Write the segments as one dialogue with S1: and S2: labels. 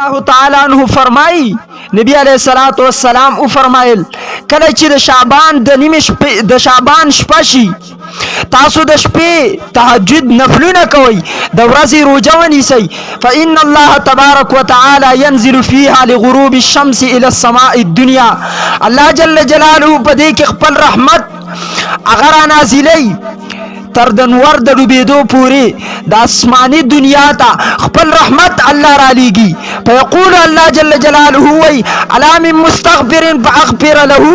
S1: الله تعالی عنہ فرمای نبی علیہ الصلوۃ والسلام او فرمایل کله چې د شعبان شپه شي تاسو د شپې تهجد نفلونه کوئ د ورځې روزه ونیسئ فإن الله تبارک وتعالى ينزل فيها لغروب الشمس إلى السماء الدنيا الله جل جلاله په دې کې خپل رحمت اگر نازلی تر د نور د ډوبېدو پورې د آسماني دنیا ته خپل رحمت الله را لیږي فیقول الله جل جلاله وی الا من مستغفر فاغفر له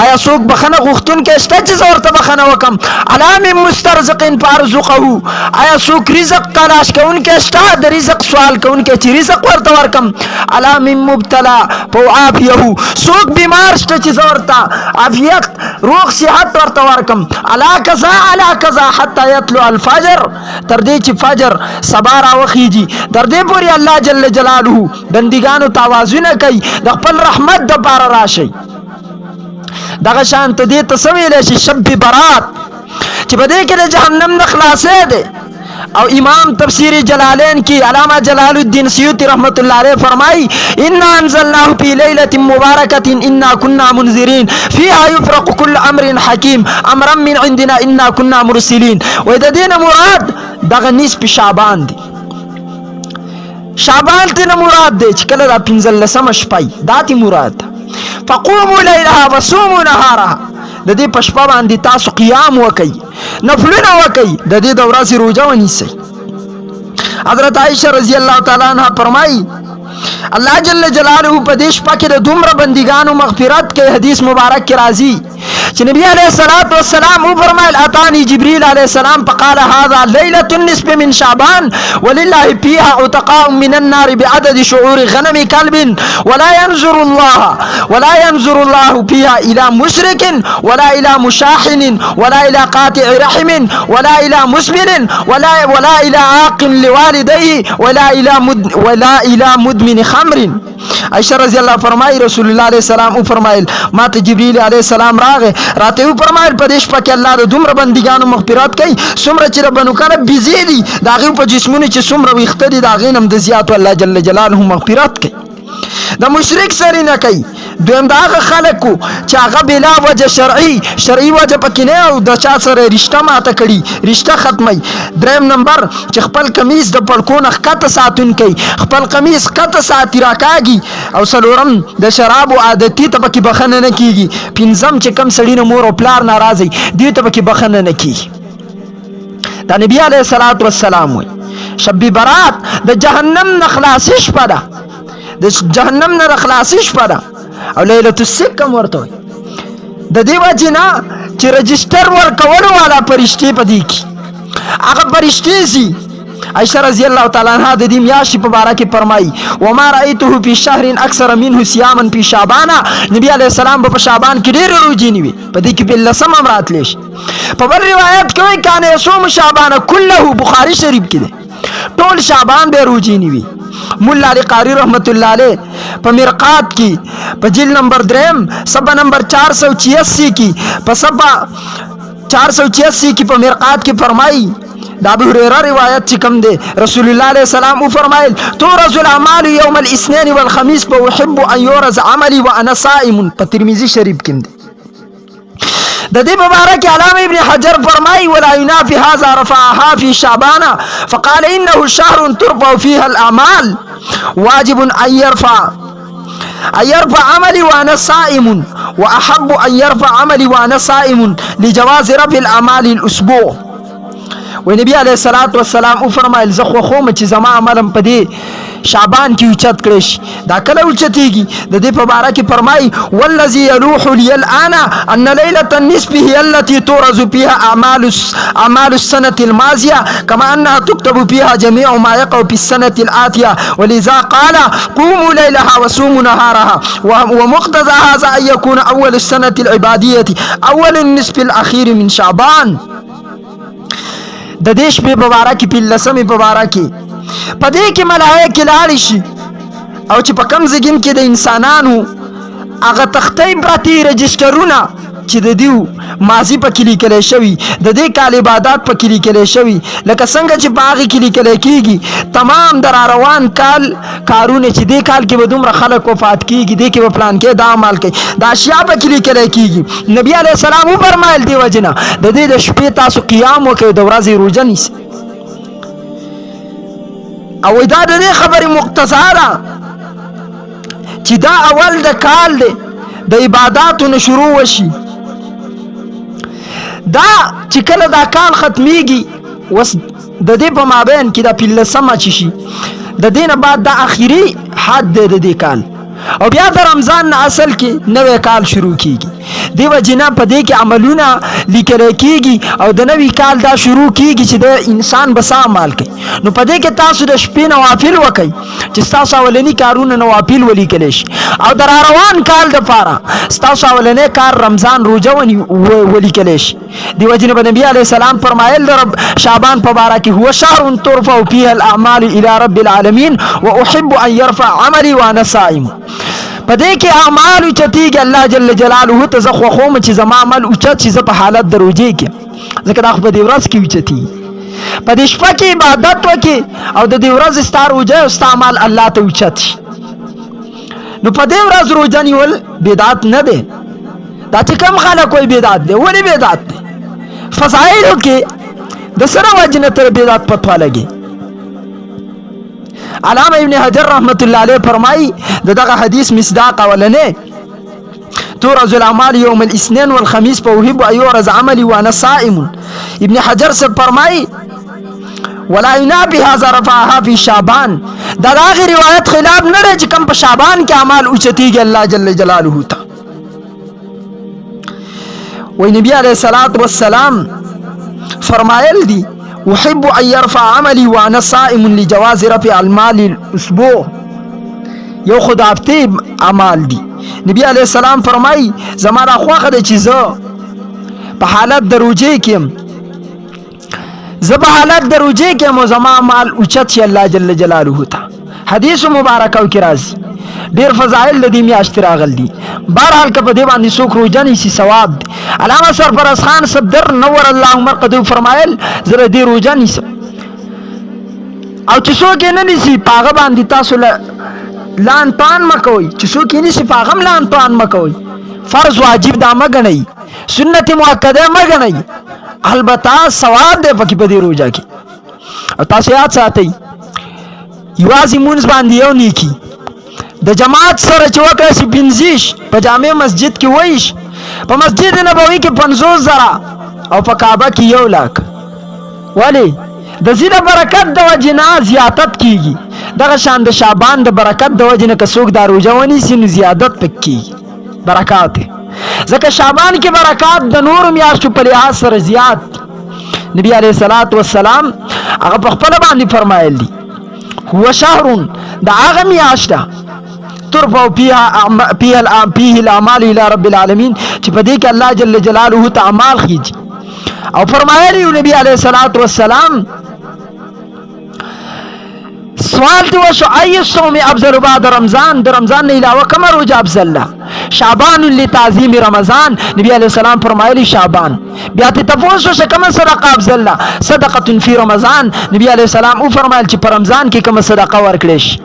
S1: آیا څوک بخنه غوښتونکی شته چې زه ورته بخنه وکم الا من مسترزق فارزقه آیا څوک رزق تلاش کوونکی شته د رزق سوال کوونکی چې رزق ورته ورکم الا من مبتلا فاعافيه څوک بیمار شته چې زه ورته عافیت روغ صحت ورته ورکم الا کذا حتى يطلع الفجر تر دې چې فجر سبا راوخیږي تر دې پورې الله جل جلاله بندګانو توازن کوي د خپل رحمت د پاره راشي دغه شان ته دې تسویل شي شب برات چې بده کې د جهنم نه خلاصې ده او امام تفسیر جلالین کی علامہ جلال الدین سیوطی رحمت اللہ علیہ فرمائی انا انزلناه فی لیلۃ مبارکۃ انا كنا منذرین فیها یفرق كل امر حکیم امرا من عندنا انا كنا مرسلین و د دین مراد دغه نصف شعبان دی شعبان ته مراد دی چې کله را پنځلسمه شپه داتی مراد فقوموا لیلها وصوموا نهارها د دې پښپا باندې تاسو قیام وکئ نفلونه وکئ د دې د ورځې روزه ونیسئ حضرت عائشہ رضی اللہ تعالی عنہ فرمائی الله جل جلاله په دې شپه کې د دومره بندګانو مغفرت کې حدیث مبارک کې راځي چې نبی علیہ الصلوۃ والسلام فرمایل اتانی جبريل علیہ السلام فقال هذا ليله النصف من شعبان ولله فيها عتقاء من النار بعدد شعور غنم كلب ولا ينظر الله فيها الى مشرك ولا الى مشاحن ولا الى قاطع رحم ولا الى مسبل ولا الى عاق لوالديه ولا الى مدمن خمر عائشہ رضی اللہ فرمائی رسول اللہ علیہ السلام فرمایل ما ته جبريل علیہ السلام راته فرمایل په دې شپه کې الله د دومره بندګانو مغفرت کوي څومره چې ربانو کنه بيزيدي داغه په جسمونو چې څومره وخت دي داغه نم د زیات الله جل جلاله مغفرت کوي د مشرک سره نه کوي دویم داغه خلکو چې هغه بلا وجه شرعي وجه پکې نه او د چا سره رشتہ ماته کړي رشتہ ختمي دریم نمبر چې خپل کمیز د پړکونه خطه ساتون کوي خپل کمیز خطه ساتي راکاږي او سلورم د شراب او عادتي ته پکې بخنه نه کیږي پنځم چې کم سړی نه مور او پلار ناراضي دی ته پکې بخنه نه کیږي دا نبی عليه الصلاه والسلام وي شب برات د جهنم نه خلاصش پده د جهنم نه خلاصش پده او لیلۃ السکم ورته د دې وجنا چې رجستر ورکول والا فرشتي پدې کی هغه فرشتي سي عائشہ رضی اللہ تعالی عنها د دې میاشتې په باره کې فرمایي وما رايته في شهر اكثر منه صياما في شعبان نبی علیہ السلام په شعبان کې ډېر روزي نیوي په دې کې بل لسم امرات لیش په بل روایت کې کان يصوم شعبان كله بخاری شریف کې ټول شعبان به روزي نیوي مولا علی قاری رحمت اللہ علیہ په مرقات کی په جلد نمبر 3 صفحہ نمبر 486 کی په صفحہ 486 کی په مرقات کی فرمائی دا ابو هريره روایت چې کوم دی رسول الله علیه السلام فرمایل تورز الاعمال يوم الاثنين والخميس فاحب ان يورز عملي وانا صائم په ترمذی شریف کې دی د دې مبارک علامه ابن حجر فرمای ولا ينافي هذا رفعها في شعبان فقال انه شهر ترفع فيها الاعمال واجب ان يرفع عملي وانا صائم واحب ان يرفع عملي وانا صائم لجواز رفع الاعمال الاسبوع ونبي عليه الصلاه والسلام فرمایل زخه خوم چې زما عملم پدې شعبان کی اوچت کړش دا کله اوچتیږي د دې په باره کې فرمای والذي يلوح لي الان ان ليله النصف هي التي تورز فيها اعمال السنه الماضيه كما انها تكتب فيها جميع ما يقع في السنه الاتيه ولذا قال قوموا ليلها وصوموا نهارها ومقتضى هذا ان يكون اول السنه العباديه اول النصف الاخير من شعبان د دې شپې مبارکي په لسمه مبارکي پدې کې ملائکه لاړ شي او چې په کم زګین کې د انسانانو هغه تختې پراتی رجسترونه چې د دیو ماضی په کې لیکل شوی د دې کال عبادت په کې لیکل شوی لکه څنګه چې په هغه کې لیکل کیږي تمام در روان کال کارونه چې دې کال کې به دومره خلک وفات کیږي دې کې به پلان کې دا عمل کوي دا اشیاء په کې لیکل کیږي نبی علیه السلام فرمایل دی وجنه د دې د شپې تاسو قیام وکړئ د ورځې روزه نیسئ او دا د دې خبرې مقتضا ده چې دا اول د کال دی د عباداتو نه شروع وشي دا چې کله دا کال ختمیږي وس د دې په مابین کې دا 15 چې شي د دې نه بعد دا اخیری حد دی د دې کال او بیا د رمضان نه اصل کې نوې کال شروع کیږي دیو جنا په دې کې عملونه لیکل کیږي او د نوې کال دا شروع کیږي چې د انسان بسا عمل کوي نو په دې کې تاسو د شپې نوافل وکړئ چې تاسو اولنی کارونه نوافل ولیکل شي او در روان کال د پاره تاسو اولنی کار رمضان روزه ولیکل شي دیو جنا نبی علیہ السلام فرمایل د رب شعبان مبارک هو شهر ترفع فيه الاعمال الى رب العالمین واحب ان يرفع عملي وانا صائم پدې کې اعمال اوچتیږي الله جل جلاله ته زه خوښوم چې زما عمل اوچت شي زه په حالت د روزې کې ځکه دا خو په دې ورځ کې اوچتي په دې شپه کې عبادت وکړي او د دې ورځ ستا روزه او ستا عمل الله ته اوچت شي نو په دې ورځ روزه نیول بدعت نه دی دا چې کم خلک کوئی بدعت دی ولې بدعت دی فضایلو کې د سره وجنه تر بدعت پتوا لګي علامه ابن حجر رحمت الله علیه فرمای دغه حدیث مصداق ولنه تورز الاعمال يوم الاثنين والخميس فوهب ايورز عملي وانا صائم ابن حجر سے فرمای ولا ينابي هذا رفعها في شعبان دا هغه روایت خلاف نه لري چې کوم په شعبان کې اعمال اوچتيږي الله جل جلاله ته وای نبی علیہ الصلوۃ والسلام فرمایل دي احب ان يرفع عملي وانا صائم لجواز رفع المال الاسبوع یو خدافتی اعمال دي نبی علیہ السلام فرمای زماره خوخه د چیزو په حالت دروجه کې زب حالت دروجه کې مو زما مال اوچت شي الله جل جلاله ته حدیث مبارک او کی راځي ډیر فضائل د دې میاشت راغل دي بهرحال که په دې باندې څوک روزه نیسي ثواب دی علامه سرفراز خان صدر نور الله مرقدو فرمایل زره دې روزه نیسم او چې څوک یې نه نیسي پاغه باندې تاسو لان تان مکوئ چې څوک یې نیسي پاغه لان تان مکوئ فرض واجب دا مګنئ سنت مؤکده مګنئ البته ثواب دی پکې په دې روزه کې او تاسو یاد ساتئ یوازې مونږ باندې یو نیکی د جماعت سره چې وکړه شي بنزیش په جامع مسجد کې وایش په مسجد نبوي کې 50,000 او په کعبه کې 100,000 ولی د زیره برکت د وجنا زیادت کیږي دغه شان د شعبان د برکت د وجنه که څوک د روزه ونیسي نو زیادت پکې برکات ځکه شعبان کې برکات د نور میاشتو په لحاظ سره زیات نبی علیہ الصلوۃ والسلام هغه په خپل باندې فرمایل دي هو شهر د هغه میاشت ترفع فيه الاعمال الى رب العالمین چې په دې کې الله جل جلاله تعالی خيږي او فرمایلی نبی علیہ الصلوۃ والسلام سوال دی وشو ای الصوم افضل بعد رمضان د رمضان نه علاوه کوم روزه افضل ده شعبان لتعظیم رمضان نبی علیہ السلام فرمایلی شعبان بیا ته تاسو څه کوم صدقه افضل ده صدقه فی رمضان نبی علیہ السلام او فرمایل چې په رمضان کې کوم صدقه ورکړې شي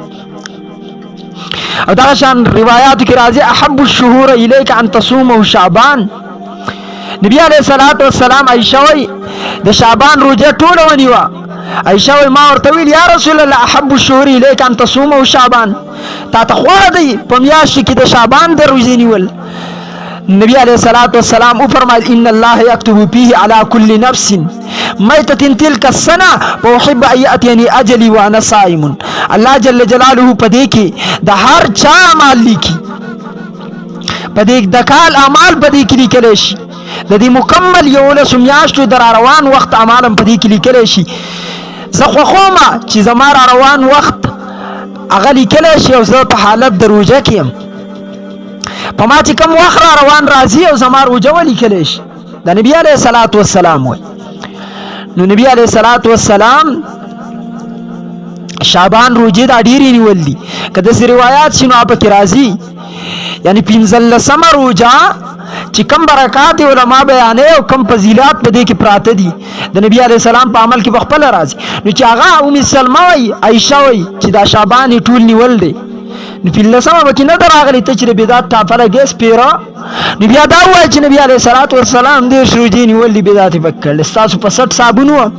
S1: او دا شان روایت کې راځي احب الشهور الیک ان تصومه شعبان نبی علیہ الصلوۃ والسلام عائشہ وی د شعبان روزه ټول ونیوا عائشہ وی ما ورته ویل یا رسول الله احب الشهور الیک ان تصومه شعبان تا ته خو دی په میاشت کې د شعبان د روزې نیول نبی علیہ الصلوۃ والسلام او فرمایل ان الله یكتب فيه على كل نفس میتة تلك السنه واحب ان ياتيني اجلي وانا صائم الله جل جلاله پدې کې د هر چا اعمال لیکي پدې د کال اعمال پدې کې لیکل شي د دې مکمل یو له میاشتو در روان وخت اعمالم پدې کې لیکل شي زه خو خومه چې زما روان وخت هغه لیکل شي او زه په حالت د روزه کې یم په ما چې کوم وخت روان راځي او زما روزه ولیکل شي د نبی علیہ الصلوۃ والسلام وای نو نبی علیہ الصلوۃ والسلام شعبان روزه د ډیری نیول دي کله چې روایت شنو په کې راځي یعنی 15 روزه چې کم برکات علما بیانې او کم فضیلات په دې کې پراته دي د نبی علی السلام په عمل کې بخپل راځي. نو چې هغه ام سلمہ وای عائشہ وای چې دا شعبان ټول نیول دی نو په لسمه به کې نه دراغلی ته چې د بدعت ټاپله ګیس پیرا نو بیا دا وایي چې نبی علیه الصلاة والسلام دېرش روژې نیول دي بدعت یې پکې کړل ستاسو په 60 صابون وه.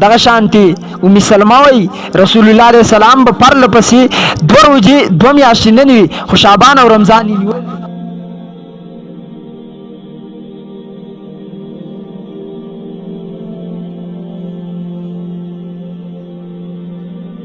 S1: دغه شانتي ام سلمہ وایي رسول الله علیه السلام به پرله پسې 2 روژې 2 میاشتې نه وي خو شعبان او رمضان یې نیول